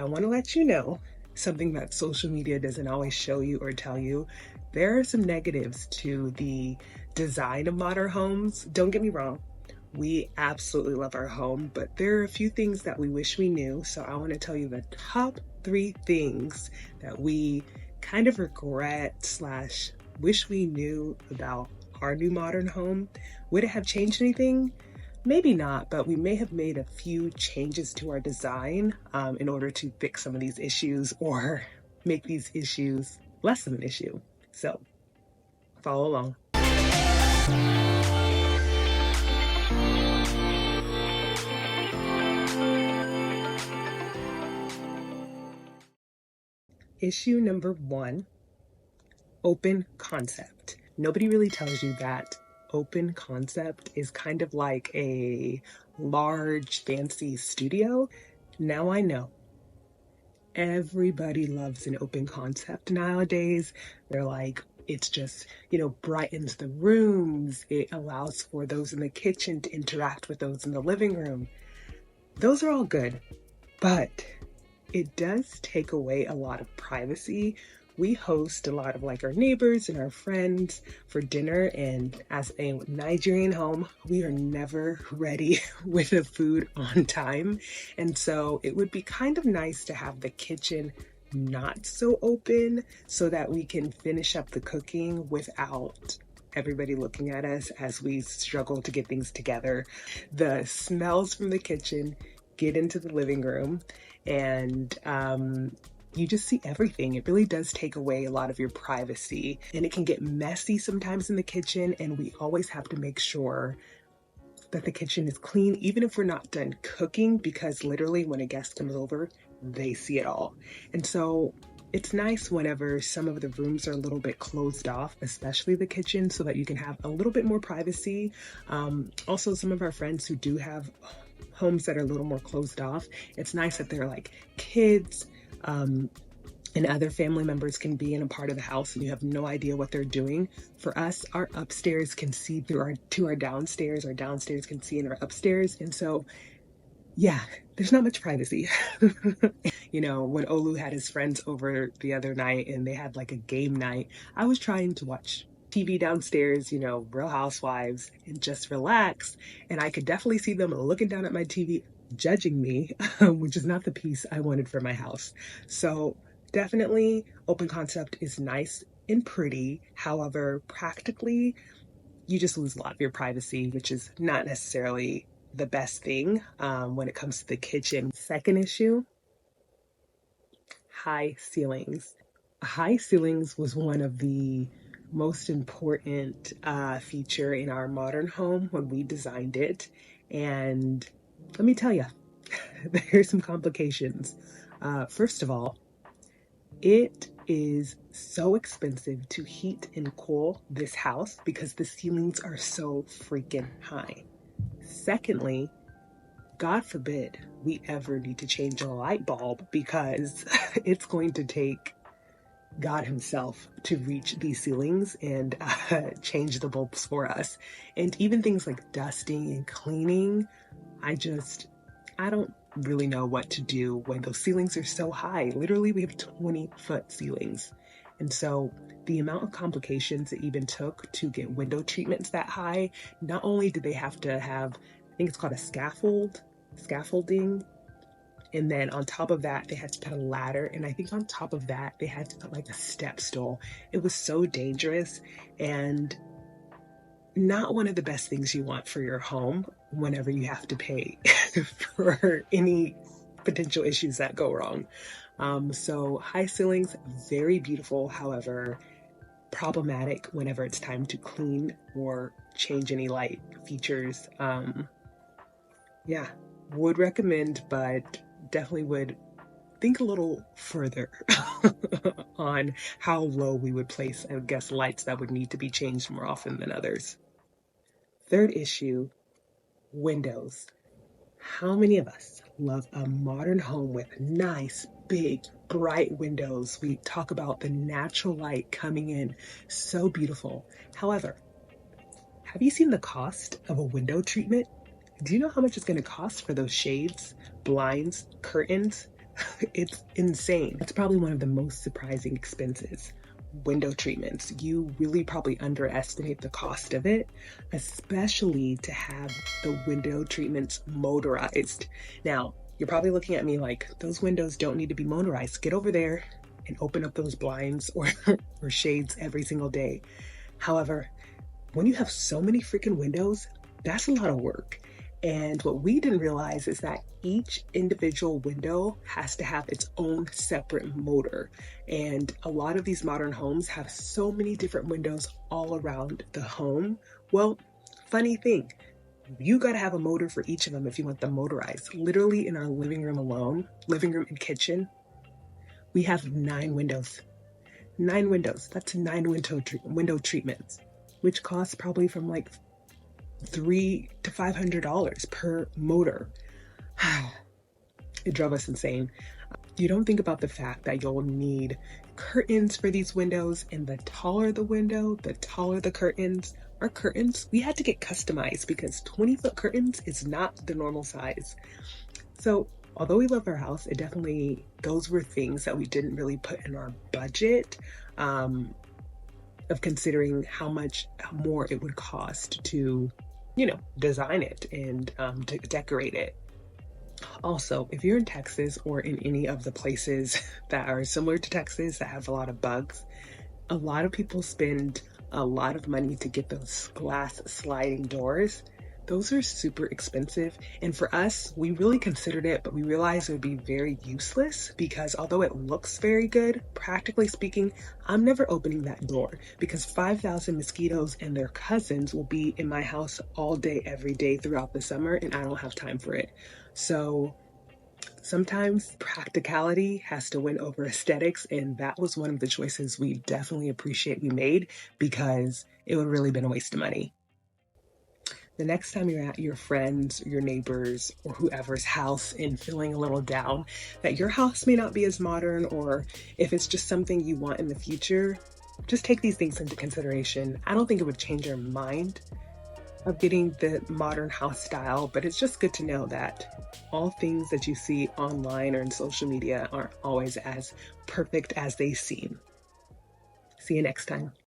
I want to let you know something that social media doesn't always show you or tell you. There are some negatives to the design of modern homes. Don't get me wrong, we absolutely love our home, but there are a few things that we wish we knew. So I want to tell you the top 3 things that we kind of regret slash wish we knew about our new modern home. Would it have changed anything? Maybe not, but we may have made a few changes to our design in order to fix some of these issues or make these issues less of an issue. So follow along. Issue number 1, open concept. Nobody really tells you that open concept is kind of like a large, fancy studio. Now I know. Everybody loves an open concept nowadays. They're like, it's just, brightens the rooms. It allows for those in the kitchen to interact with those in the living room. Those are all good, but it does take away a lot of privacy. We host a lot of our neighbors and our friends for dinner, and as a Nigerian home, we are never ready with the food on time. And so it would be kind of nice to have the kitchen not so open so that we can finish up the cooking without everybody looking at us as we struggle to get things together. The smells from the kitchen get into the living room, and you just see everything. It really does take away a lot of your privacy, and it can get messy sometimes in the kitchen, and we always have to make sure that the kitchen is clean, even if we're not done cooking, because literally when a guest comes over, they see it all. And so it's nice whenever some of the rooms are a little bit closed off, especially the kitchen, so that you can have a little bit more privacy. Also, some of our friends who do have homes that are a little more closed off, it's nice that they're like kids, and other family members can be in a part of the house and you have no idea what they're doing. For us, our upstairs can see through our downstairs. Our downstairs can see in our upstairs. And so, yeah, there's not much privacy. When Olu had his friends over the other night and they had like a game night, I was trying to watch TV downstairs, Real Housewives, and just relax. And I could definitely see them looking down at my TV, judging me, which is not the piece I wanted for my house. So definitely open concept is nice and pretty. However, practically, you just lose a lot of your privacy, which is not necessarily the best thing when it comes to the kitchen. Second issue, high ceilings. High ceilings was one of the most important feature in our modern home when we designed it. And let me tell you, there's some complications. First of all, it is so expensive to heat and cool this house because the ceilings are so freaking high. Secondly, God forbid we ever need to change a light bulb because it's going to take God himself to reach these ceilings and change the bulbs for us. And even things like dusting and cleaning, I don't really know what to do when those ceilings are so high. Literally, we have 20-foot ceilings. And so the amount of complications it even took to get window treatments that high, not only did they have to have, I think it's called a scaffolding. And then on top of that, they had to put a ladder. And I think on top of that, they had to put like a step stool. It was so dangerous and not one of the best things you want for your home whenever you have to pay for any potential issues that go wrong. So high ceilings, very beautiful. However, problematic whenever it's time to clean or change any light features. Would recommend, but definitely would think a little further on how low we would place, I guess, lights that would need to be changed more often than others. Third issue, windows. How many of us love a modern home with nice, big, bright windows? We talk about the natural light coming in, so beautiful. However, have you seen the cost of a window treatment? Do you know how much it's going to cost for those shades, blinds, curtains? It's insane. It's probably one of the most surprising expenses. Window treatments. You really probably underestimate the cost of it, especially to have the window treatments motorized. Now, you're probably looking at me like, those windows don't need to be motorized. Get over there and open up those blinds or shades every single day. However, when you have so many freaking windows, that's a lot of work. And what we didn't realize is that each individual window has to have its own separate motor. And a lot of these modern homes have so many different windows all around the home. Well, funny thing, you got to have a motor for each of them if you want them motorized. Literally in our living room alone, living room and kitchen, we have 9 windows. 9 windows. That's 9 window treatments, which costs probably from like $300 to $500 per motor. It drove us insane. You don't think about the fact that you'll need curtains for these windows, and the taller the window, the taller the curtains. Our curtains, we had to get customized because 20-foot curtains is not the normal size. So although we love our house, those were things that we didn't really put in our budget, of considering how much more it would cost to, design it and to decorate it. Also, if you're in Texas or in any of the places that are similar to Texas that have a lot of bugs, a lot of people spend a lot of money to get those glass sliding doors. Those are super expensive. And for us, we really considered it, but we realized it would be very useless because although it looks very good, practically speaking, I'm never opening that door because 5,000 mosquitoes and their cousins will be in my house all day, every day throughout the summer, and I don't have time for it. So sometimes practicality has to win over aesthetics, and that was one of the choices we definitely appreciate we made because it would really been a waste of money. The next time you're at your friends, your neighbors, or whoever's house and feeling a little down that your house may not be as modern, or if it's just something you want in the future, just take these things into consideration. I don't think it would change your mind of getting the modern house style, but it's just good to know that all things that you see online or in social media aren't always as perfect as they seem. See you next time.